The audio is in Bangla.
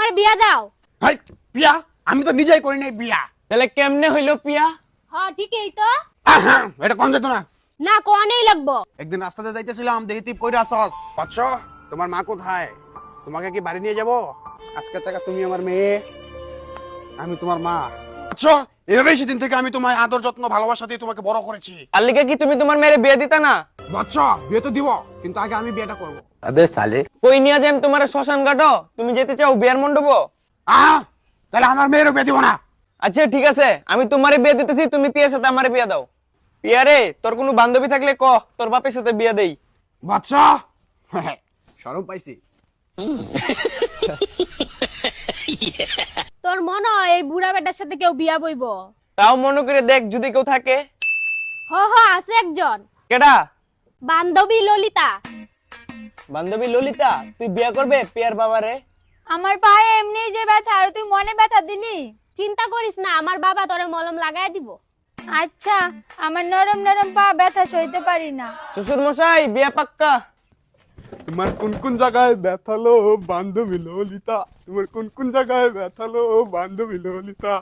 আমার বিয়া দাও। হাই বিয়া আমি তো নিজেই করি নাই বিয়া। তাহলে কেমনে হইলো পিয়া? হ্যাঁ ঠিকই তো। এটা কোন যেত না? না কোয়ানেই লাগবো। একদিন রাস্তাতে যাইতেছিলাম, দেখি তুই পয়রা আসস। বাচ্চা তোমার মা কোথায়? তোমাকে কি বাড়ি নিয়ে যাব? আজকে থেকে তুমি আমার মেয়ে, আমি তোমার মা। আচ্ছা এভাবেই সেদিন থেকে আমি তোমায় আদর যত্ন ভালোবাসা দিয়ে তোমাকে বড় করেছি। আর লিগে কি তুমি তোমার মেয়ের বিয়ে দিতা না? বাচ্চা বিয়ে তো দিব, কিন্তু আগে আমি বিয়েটা করব। अबे साले কই নিয়ে যাই তোমার শ্মশান ঘাটো? তুমি যেতে চাও বিয়ার মণ্ডপ? তাহলে আমার মেয়েরও বিয়ে দিব না। আচ্ছা ঠিক আছে, আমি তোমারে বিয়ে দিতেছি, তুমি পিয়ার সাথে আমারে বিয়ে দাও। পিয়া রে, তোর কোনো বান্ধবী থাকলে ক, তোর বাপের সাথে বিয়ে দেই। বাচ্চা শরম পাইছি। তোর মনে হয় এই বুড়া বেটার সাথে কেউ বিয়া বইব? তাও মনে করে দেখ যদি কেউ থাকে। আছে একজন। কেডা? বান্ধবী ললিতা। বান্ধবী ললিতা? তুই বিয়ে করবে পিয়ার বাবারে? আমার পায়ে এমনি যে ব্যথা, আর তুই মনে ব্যথা দিলি? চিন্তা করিস না, আমার বাবা তোরে মলম লাগাই দিব। আচ্ছা, আমার নরম নরম পা ব্যথা সইতে পারি না। শ্বশুর মশাই বিয়ে পাক্কা। তোমার কোন কোন জায়গায় ব্যথালো বান্ধবী ললিতা? তোমার কোন কোন জায়গায় ব্যথালো বান্ধবী ললিতা?